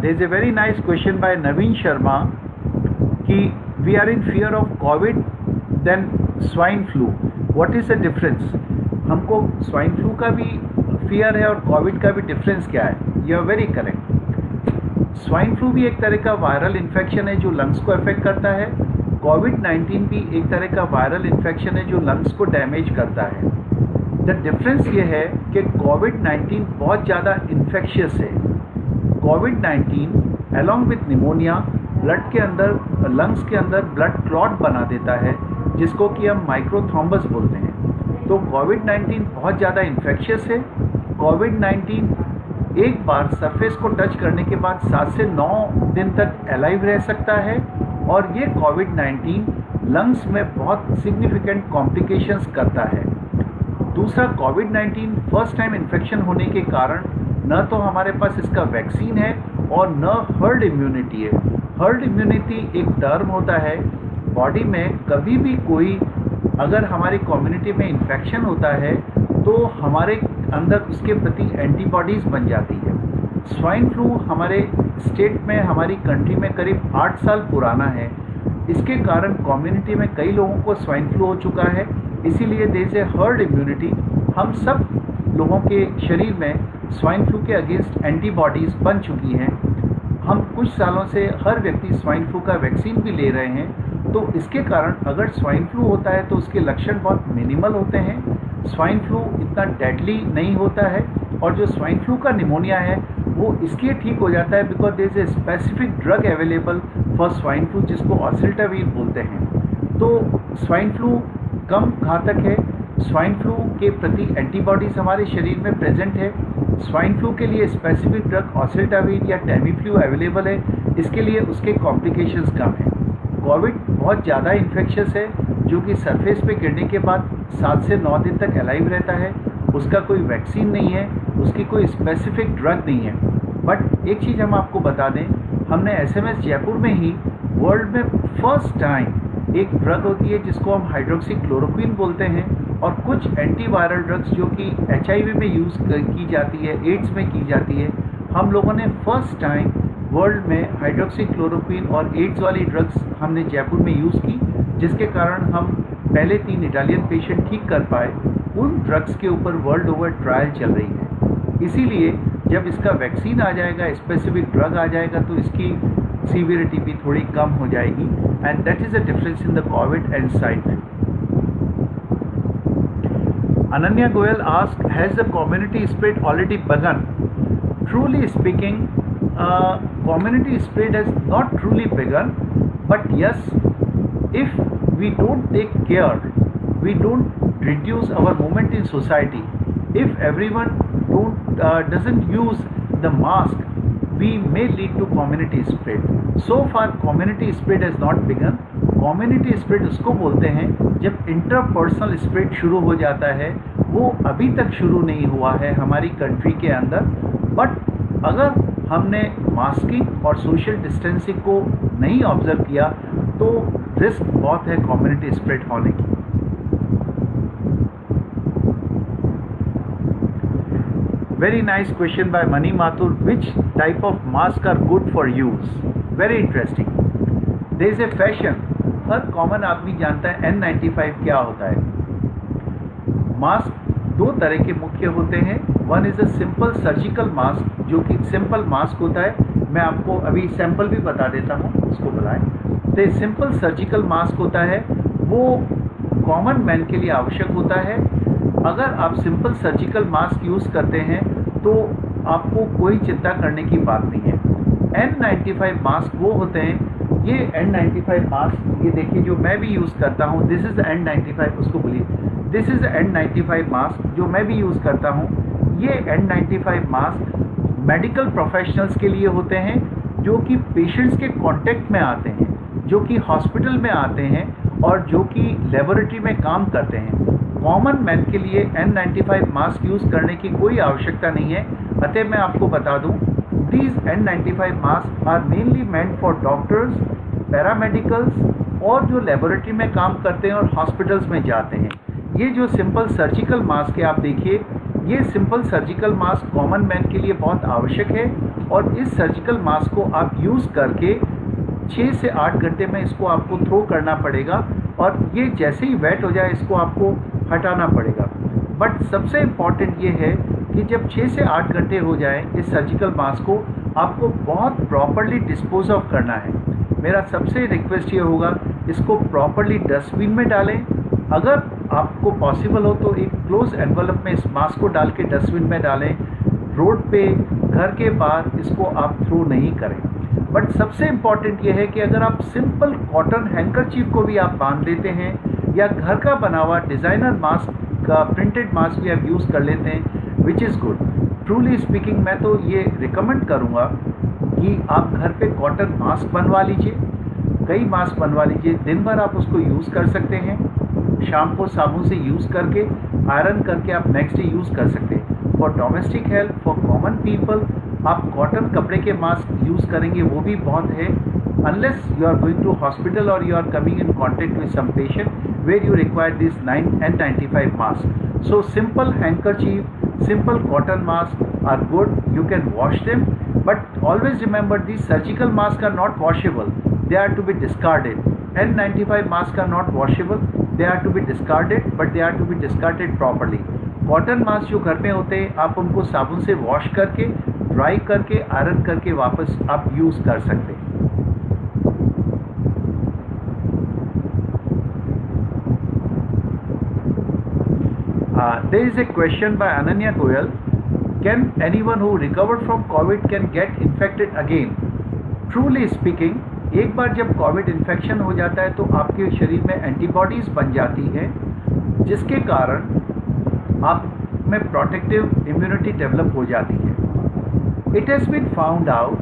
There is a very nice question by Naveen Sharma कि we are in fear of COVID then swine flu. What is the difference? हमको swine flu का भी फियर है और Covid का भी difference क्या है? You are very correct. Swine flu भी एक तरह का वायरल इन्फेक्शन है जो लंग्स को अफेक्ट करता है। कोविड-19 भी एक तरह का वायरल इन्फेक्शन है जो लंग्स को डैमेज करता है। द डिफरेंस ये है कि कोविड-19 बहुत ज़्यादा इन्फेक्शियस है। कोविड-19 अलॉन्ग विथ निमोनिया ब्लड के अंदर, लंग्स के अंदर ब्लड क्लॉट बना देता है, जिसको कि हम माइक्रोथ्रोम्बस बोलते हैं। तो कोविड-19 बहुत ज़्यादा इन्फेक्शियस है। कोविड-19 एक बार सरफेस को टच करने के बाद 7 से 9 दिन तक अलाइव रह सकता है और ये कोविड-19 लंग्स में बहुत सिग्निफिकेंट कॉम्प्लिकेशंस करता है। दूसरा, कोविड-19 फर्स्ट टाइम इन्फेक्शन होने के कारण न तो हमारे पास इसका वैक्सीन है और न हर्ड इम्यूनिटी है। हर्ड इम्यूनिटी एक टर्म होता है, बॉडी में कभी भी कोई अगर हमारी कम्युनिटी में इन्फेक्शन होता है तो हमारे अंदर उसके प्रति एंटीबॉडीज़ बन जाती है। स्वाइन फ्लू हमारे स्टेट में, हमारी कंट्री में करीब 8 साल पुराना है। इसके कारण कम्युनिटी में कई लोगों को स्वाइन फ्लू हो चुका है, इसीलिए there is a herd immunity. हम सब लोगों के शरीर में स्वाइन फ्लू के अगेंस्ट एंटीबॉडीज़ बन चुकी हैं। हम कुछ सालों से हर व्यक्ति स्वाइन फ्लू का वैक्सीन भी ले रहे हैं। तो इसके कारण अगर स्वाइन फ्लू होता है तो उसके लक्षण बहुत मिनिमल होते हैं। स्वाइन फ्लू इतना डेडली नहीं होता है और जो स्वाइन फ्लू का निमोनिया है वो इसलिए ठीक हो जाता है because there is a specific drug available for swine flu, जिसको ऑसिल्टावीर बोलते हैं। तो स्वाइन फ्लू कम घातक है। स्वाइन फ्लू के प्रति एंटीबॉडीज़ हमारे शरीर में प्रेजेंट है। स्वाइन फ्लू के लिए स्पेसिफिक ड्रग ऑसिल्टावीर या टेमीफ्लू अवेलेबल है, इसके लिए उसके कॉम्प्लिकेशंस कम हैं। कोविड बहुत ज़्यादा इन्फेक्शियस है जो कि सरफेस पे गिरने के बाद 7 से 9 दिन तक अलाइव रहता है। उसका कोई वैक्सीन नहीं है, उसकी कोई स्पेसिफिक ड्रग नहीं है। बट एक चीज़ हम आपको बता दें, हमने एसएमएस जयपुर में ही वर्ल्ड में फर्स्ट टाइम एक ड्रग होती है जिसको हम हाइड्रोक्सीक्लोरोक्विन बोलते हैं, और कुछ एंटीवायरल ड्रग्स जो कि HIV में यूज़ की जाती है, एड्स में की जाती है, हम लोगों ने फर्स्ट टाइम वर्ल्ड में हाइड्रोक्सीक्लोरोक्विन और एड्स वाली ड्रग्स हमने जयपुर में यूज़ की, जिसके कारण हम पहले 3 इटालियन पेशेंट ठीक कर पाए। उन ड्रग्स के ऊपर वर्ल्ड ओवर ट्रायल चल रही है। इसीलिए जब इसका वैक्सीन आ जाएगा, स्पेसिफिक ड्रग आ जाएगा, तो इसकी सीवियरिटी भी थोड़ी कम हो जाएगी। And that is a difference in the Covid and swine flu. Ananya Goyal asked, has the community spread already begun? Truly speaking, community spread has not truly begun, but yes, if we don't take care, we don't reduce our movement in society. If everyone doesn't use the mask, we may lead to community spread. So far, community spread has not begun. Community spread उसको बोलते हैं जब interpersonal spread शुरू हो जाता है। वो अभी तक शुरू नहीं हुआ है हमारी कंट्री के अंदर, बट अगर हमने मास्किंग और सोशल डिस्टेंसिंग को नहीं ऑब्जर्व किया तो रिस्क बहुत है कम्युनिटी स्प्रेड होने की। Very nice question by Mani Mathur. Which type of mask are good for use? Very interesting. There is a fashion. Her common आदमी जानता है N95 क्या होता है। मास्क दो तरह के मुख्य होते हैं। One is a simple surgical mask, जो कि सिंपल मास्क होता है। मैं आपको अभी सैंपल भी बता देता हूँ, उसको बुलाएं। तो सिंपल सर्जिकल मास्क होता है, वो कॉमन मैन के लिए आवश्यक होता है। अगर आप सिंपल सर्जिकल मास्क यूज़ करते हैं तो आपको कोई चिंता करने की बात नहीं है। N95 मास्क वो होते हैं, ये N95 मास्क, ये देखिए जो मैं भी यूज़ करता हूँ, दिस इज़ N95, उसको बोलिए, दिस इज़ N95 मास्क जो मैं भी यूज़ करता हूँ। ये N95 मास्क मेडिकल प्रोफेशनल्स के लिए होते हैं, जो कि पेशेंट्स के कांटेक्ट में आते हैं, जो कि हॉस्पिटल में आते हैं और जो कि लेबोरेटरी में काम करते हैं। कॉमन मैन के लिए N95 मास्क यूज़ करने की कोई आवश्यकता नहीं है। अतः मैं आपको बता दूं, these N95 mask are mainly meant for doctors, paramedicals और जो लेबोरेटरी में काम करते हैं और हॉस्पिटल्स में जाते हैं। ये जो सिंपल सर्जिकल मास्क है, आप देखिए, ये simple surgical mask common man के लिए बहुत आवश्यक है और इस सर्जिकल मास्क को आप यूज़ करके 6 से 8 घंटे में इसको आपको थ्रो करना पड़ेगा और ये जैसे ही वेट हो जाए इसको आपको हटाना पड़ेगा। बट सबसे इम्पॉर्टेंट ये है कि जब 6 से 8 घंटे हो जाए इस सर्जिकल मास्क को आपको बहुत प्रॉपरली डिस्पोज ऑफ करना है। मेरा सबसे रिक्वेस्ट ये होगा, इसको प्रॉपरली डस्टबिन में डालें। अगर आपको पॉसिबल हो तो एक क्लोज एनवलप में इस मास्क को डाल के डस्टबिन में डालें। रोड पे, घर के बाहर इसको आप थ्रो नहीं करें। बट सबसे इम्पॉर्टेंट ये है कि अगर आप सिंपल कॉटन हैंकरचीफ को भी आप बांध लेते हैं या घर का बना हुआ डिज़ाइनर मास्क का प्रिंटेड मास्क भी आप यूज़ कर लेते हैं, which is good. Truly speaking, मैं तो ये रिकमेंड करूँगा कि आप घर पे कॉटन मास्क बनवा लीजिए, कई मास्क बनवा लीजिए। दिन भर आप उसको यूज़ कर सकते हैं, शाम को साबुन से यूज़ करके आयरन करके आप नेक्स्ट डे यूज़ कर सकते हैं। For domestic help, for common people, आप कॉटन कपड़े के मास्क यूज़ करेंगे वो भी बहुत है। unless you are going to hospital or you are coming in contact with some patient where you require this N95 mask. So simple handkerchief, simple cotton mask are good. You can wash them, but always remember these surgical masks are not washable. They are to be discarded. N95 masks are not washable. They are to be discarded, but they are to be discarded properly. Cotton mask जो घर में होते हैं आप उनको साबुन से wash करके, ड्राई करके, आयरन करके वापस आप यूज़ कर सकते हैं। There is a question by Ananya Goyal. Can anyone who recovered from COVID can get infected again? Truly speaking, एक बार जब कोविड इन्फेक्शन हो जाता है तो आपके शरीर में एंटीबॉडीज़ बन जाती हैं, जिसके कारण आप में प्रोटेक्टिव इम्यूनिटी डेवलप हो जाती है। It has been found out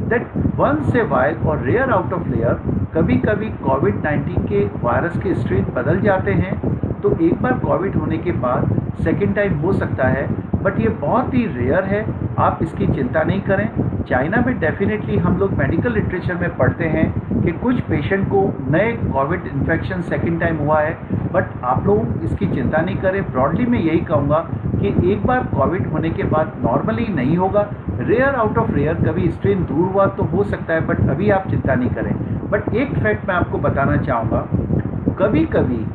that once a while और रेयर आउट ऑफ रेयर, कभी कभी कोविड-19 के वायरस के स्ट्रेन बदल जाते हैं। तो एक बार कोविड होने के बाद सेकेंड टाइम हो सकता है, बट ये बहुत ही रेयर है, आप इसकी चिंता नहीं करें। चाइना में डेफिनेटली हम लोग मेडिकल लिटरेचर में पढ़ते हैं कि कुछ पेशेंट को नए कोविड इन्फेक्शन सेकेंड टाइम हुआ है, बट आप लोग इसकी चिंता नहीं करें। ब्रॉडली मैं यही कहूँगा कि एक बार कोविड होने के बाद नॉर्मली नहीं होगा, रेयर आउट ऑफ रेयर कभी स्ट्रेन दूर हुआ तो हो सकता है, बट अभी आप चिंता नहीं करें। बट एक फैक्ट मैं आपको बताना चाहूँगा, कभी कभी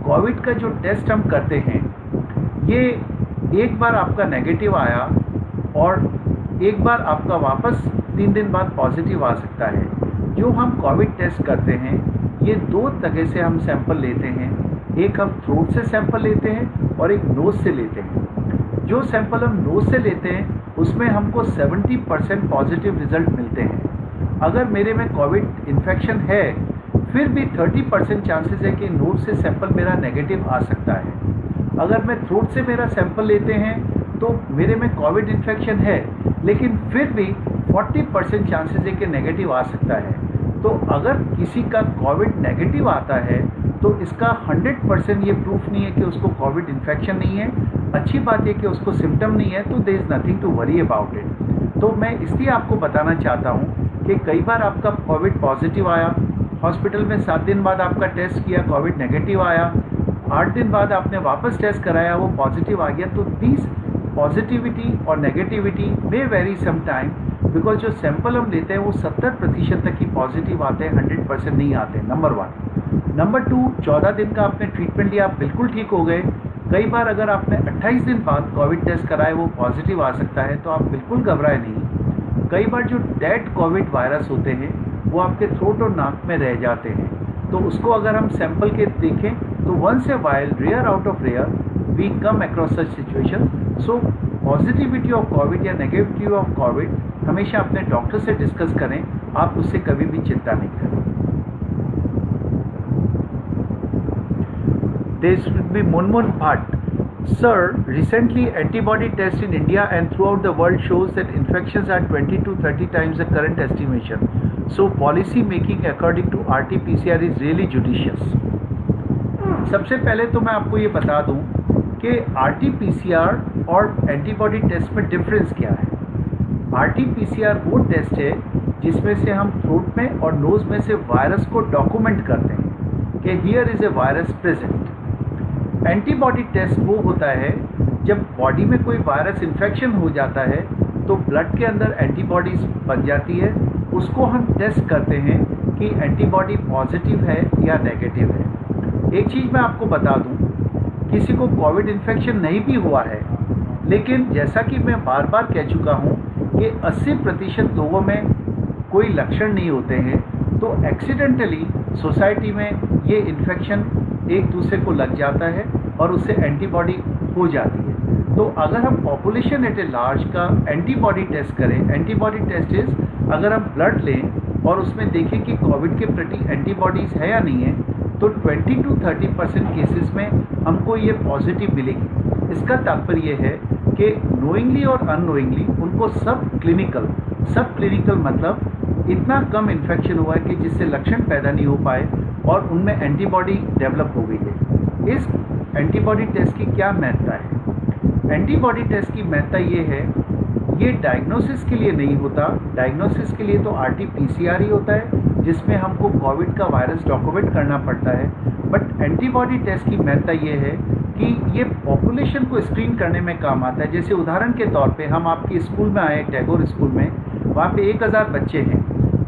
कोविड का जो टेस्ट हम करते हैं, ये एक बार आपका नेगेटिव आया और एक बार आपका वापस 3 दिन बाद पॉजिटिव आ सकता है। जो हम कोविड टेस्ट करते हैं, ये 2 तरह से हम सैंपल लेते हैं। एक हम थ्रोट से सैंपल लेते हैं और एक नोज़ से लेते हैं। जो सैंपल हम नोज़ से लेते हैं उसमें हमको 70% पॉजिटिव रिजल्ट मिलते हैं। अगर मेरे में कोविड इन्फेक्शन है फिर भी 30% चांसेस है कि नोज़ से सैंपल मेरा नेगेटिव आ सकता है। अगर मैं थ्रोट से मेरा सैंपल लेते हैं तो मेरे में कोविड इन्फेक्शन है, लेकिन फिर भी 40% चांसेस है कि नेगेटिव आ सकता है। तो अगर किसी का कोविड नेगेटिव आता है तो इसका 100% ये प्रूफ नहीं है कि उसको कोविड इन्फेक्शन नहीं है। अच्छी बात है कि उसको सिम्टम नहीं है, तो there is nothing to worry about it. तो मैं इसलिए आपको बताना चाहता हूँ कि कई बार आपका कोविड पॉजिटिव आया, हॉस्पिटल में 7 दिन बाद आपका टेस्ट किया, कोविड नेगेटिव आया, 8 दिन बाद आपने वापस टेस्ट कराया, वो पॉजिटिव आ गया। तो दिस पॉजिटिविटी और negativity may vary some time, because जो सैंपल हम लेते हैं वो 70% तक ही पॉजिटिव आते हैं, 100% नहीं आते, नंबर 1। नंबर 2, 14 दिन का आपने ट्रीटमेंट लिया, आप बिल्कुल ठीक हो गए। कई बार अगर आपने 28 दिन बाद कोविड टेस्ट कराए, वो पॉजिटिव आ सकता है, तो आप बिल्कुल घबराए नहीं। कई बार जो डेड कोविड वायरस होते हैं वो आपके थ्रोट और नाक में रह जाते हैं, तो उसको अगर हम सैंपल के देखें तो once a while, rare out of rare, we come across such situation. So positivity of covid या नेगेटिविटी ऑफ कोविड हमेशा अपने डॉक्टर से डिस्कस करें, आप उससे कभी भी चिंता नहीं करें। There should be Munmun Bhatt. Sir, recently antibody tests in India and throughout the world shows that infections are 20 to 30 times the current estimation. So policy making according to RT-PCR is really judicious. सबसे पहले तो मैं आपको ये बता दूं कि RT-PCR और एंटीबॉडी टेस्ट में डिफरेंस क्या है। RT-PCR वो टेस्ट है जिसमें से हम थ्रोट में और नोज में से वायरस को डॉक्यूमेंट करते हैं कि here is a virus present. Antibody test वो होता है जब बॉडी में कोई वायरस इन्फेक्शन हो जाता है तो ब्लड के अंदर एंटीबॉडीज बन जाती है, उसको हम टेस्ट करते हैं कि एंटीबॉडी पॉजिटिव है या नेगेटिव है। एक चीज़ मैं आपको बता दूं, किसी को कोविड इन्फेक्शन नहीं भी हुआ है, लेकिन जैसा कि मैं बार बार कह चुका हूं कि 80% लोगों में कोई लक्षण नहीं होते हैं, तो एक्सीडेंटली सोसाइटी में ये इन्फेक्शन एक दूसरे को लग जाता है और उससे एंटीबॉडी हो जाती है। तो अगर हम पॉपुलेशन एट ए लार्ज का एंटीबॉडी टेस्ट करें, एंटीबॉडी टेस्ट इज अगर हम ब्लड लें और उसमें देखें कि कोविड के प्रति एंटीबॉडीज़ है या नहीं है, तो 20 to 30% केसेस में हमको ये पॉजिटिव मिलेगी। इसका तात्पर्य है कि नोइंगली और अननोइंगली उनको सब क्लिनिकल मतलब इतना कम इन्फेक्शन हुआ है कि जिससे लक्षण पैदा नहीं हो पाए और उनमें एंटीबॉडी डेवलप हो गई है। इस एंटीबॉडी टेस्ट की क्या महत्ता है? एंटीबॉडी टेस्ट की महत्ता ये है, ये डायग्नोसिस के लिए नहीं होता। डायग्नोसिस के लिए तो RT-PCR ही होता है जिसमें हमको कोविड का वायरस डॉक्यूमेंट करना पड़ता है। बट एंटीबॉडी टेस्ट की महत्ता ये है कि ये पॉपुलेशन को स्क्रीन करने में काम आता है। जैसे उदाहरण के तौर पे हम आपके स्कूल में आए, टैगोर स्कूल में, वहाँ पे 1000 बच्चे हैं।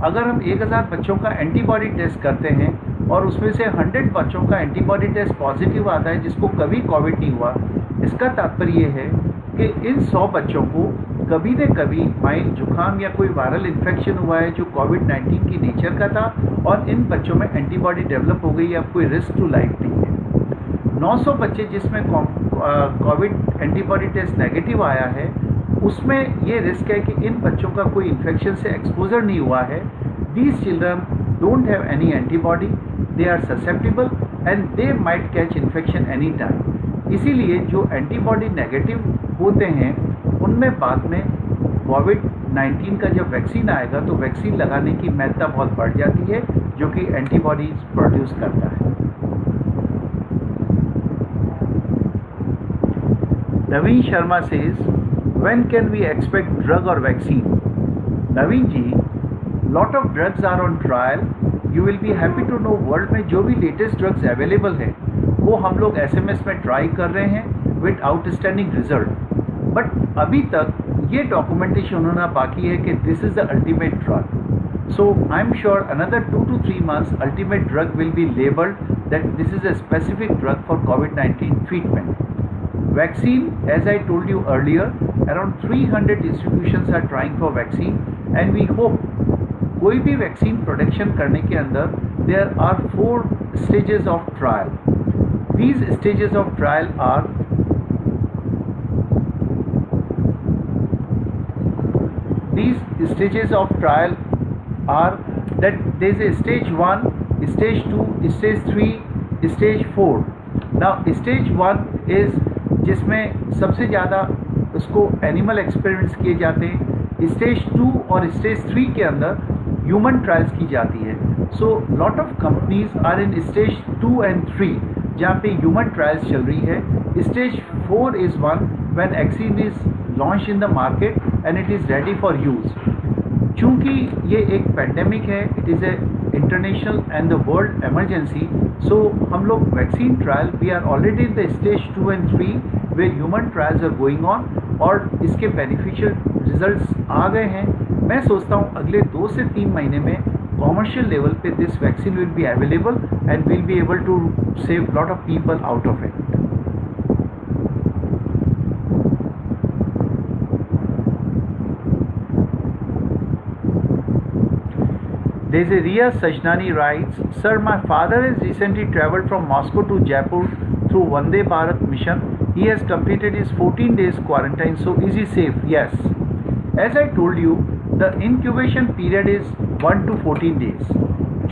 अगर हम 1000 बच्चों का एंटीबॉडी टेस्ट करते हैं और उसमें से 100 बच्चों का एंटीबॉडी टेस्ट पॉजिटिव आता है जिसको कभी कोविड नहीं हुआ, इसका तात्पर्य ये है कि इन 100 बच्चों को कभी न कभी माइल्ड जुकाम या कोई वायरल इन्फेक्शन हुआ है जो कोविड-19 की नेचर का था और इन बच्चों में एंटीबॉडी डेवलप हो गई है, अब कोई रिस्क टू लाइफ नहीं है। 900 बच्चे जिसमें कोविड एंटीबॉडी टेस्ट नेगेटिव आया है, उसमें ये रिस्क है कि इन बच्चों का कोई इन्फेक्शन से एक्सपोजर नहीं हुआ है। These children don't have any antibody, they are susceptible and they might catch infection any time. इसीलिए जो एंटीबॉडी नेगेटिव होते हैं उनमें बाद में कोविड-19 का जब वैक्सीन आएगा तो वैक्सीन लगाने की महत्ता बहुत बढ़ जाती है, जो कि एंटीबॉडीज प्रोड्यूस करता है। Naveen Sharma says, when can we expect drug or vaccine? Naveen ji, lot of drugs are on trial. You will be happy to know world में जो भी latest drugs available हैं वो हम लोग SMS में ट्राई कर रहे हैं with outstanding result. बट अभी तक ये डॉक्यूमेंटेशन होना बाकी है कि this is the ultimate drug. So I'm sure another 2 to 3 months ultimate drug will be labeled that this is a specific drug for COVID-19 treatment. Vaccine, as I told you earlier, around 300 institutions are trying for vaccine and we hope कोई भी vaccine production करने के अंदर there are 4 stages of trial. These stages of trial are that there is a stage 1, stage 2, stage 3, stage 4. Now stage 1 is जिसमें सबसे ज़्यादा उसको animal experiments किए जाते हैं. स्टेज 2 और स्टेज 3 के अंदर ह्यूमन ट्रायल्स की जाती है. So lot of companies are in stage 2 and 3 जहाँ पे ह्यूमन ट्रायल्स चल रही है. Stage 4 is one when vaccine is launch in the market and it is ready for use. चूँकि ये एक पेंडेमिक है, it is a international and the world emergency, so हम लोग vaccine trial we are already in the stage 2 and 3 वे human trials are going on और इसके beneficial results आ गए हैं. मैं सोचता हूँ अगले 2 से 3 महीने में कॉमर्शियल लेवल पे this vaccine will be available and will be able to save lot of people out of it. There's a Riya Sajnani writes, Sir, my father has recently traveled from Moscow to Jaipur through Vande Bharat mission. He has completed his 14 days quarantine, so is he safe? Yes. As I told you, the incubation period is 1 to 14 days.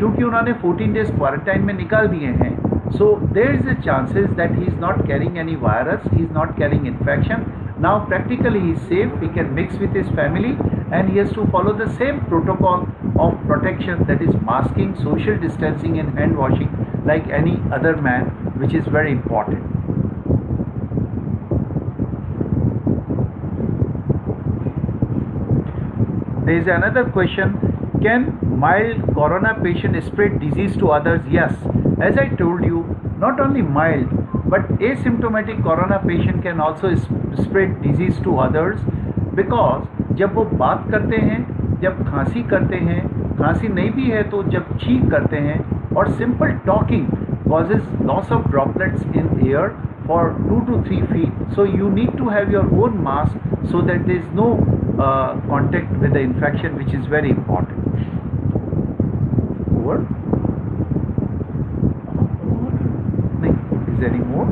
चूँकि उन्होंने 14 days quarantine में निकाल दिए हैं, so there is a chances that he is not carrying any virus, he is not carrying infection. Now practically he is safe, he can mix with his family and he has to follow the same protocol of protection, that is masking, social distancing and hand washing like any other man, which is very important. There is another question, can mild corona patient spread disease to others? Yes, as I told you, not only mild but asymptomatic corona patient can also spread disease to others, because जब वो बात करते हैं, जब खांसी करते हैं, खांसी नहीं भी है तो जब छींक करते हैं, और simple talking causes loss of droplets in air for 2 to 3 feet. So you need to have your own mask so that there is no contact with the infection, which is very important. Over? No. Is there any more?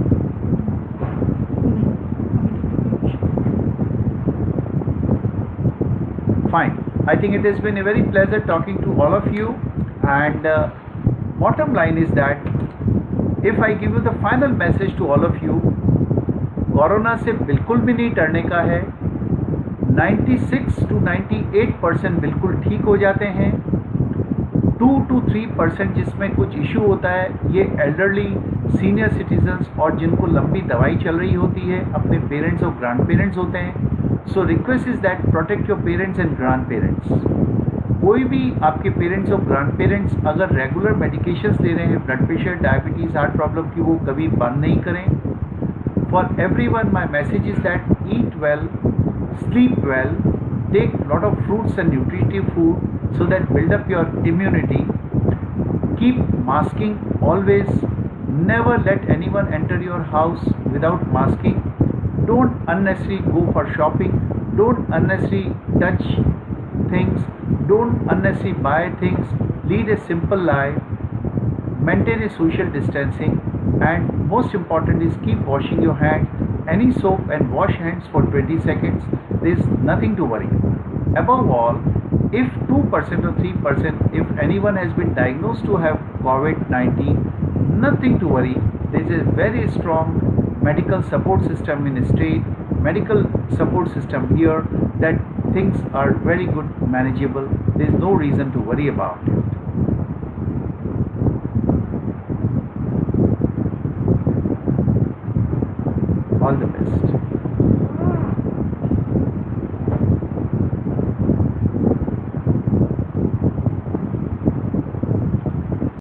Fine. I think it has been a very pleasure talking to all of you, and bottom line is that if I give you the final message to all of you, corona से बिल्कुल भी नहीं डरने का है. 96 to 98% बिल्कुल ठीक हो जाते हैं. 2 to 3% जिसमें कुछ इशू होता है, ये एल्डरली, सीनियर सिटीजन्स और जिनको लंबी दवाई चल रही होती है, अपने पेरेंट्स और ग्रैंड पेरेंट्स होते हैं. So request is that protect your parents and grand parents. कोई भी आपके पेरेंट्स और ग्रैंड पेरेंट्स अगर रेगुलर मेडिकेशंस ले रहे हैं, blood pressure, diabetes, heart problem की, वो कभी बंद नहीं करें. For everyone my message is that eat well, sleep well, take lot of fruits and nutritive food so that build up your immunity. Keep masking always. Never let anyone enter your house without masking. Don't unnecessarily go for shopping. Don't unnecessarily touch things. Don't unnecessarily buy things. Lead a simple life. Maintain a social distancing. And most important is keep washing your hands. Any soap and wash hands for 20 seconds. There is nothing to worry. Above all, if 2% or 3%, if anyone has been diagnosed to have COVID-19, nothing to worry. There is a very strong medical support system in the state, medical support system here, that things are very good, manageable. There is no reason to worry about it. All the best.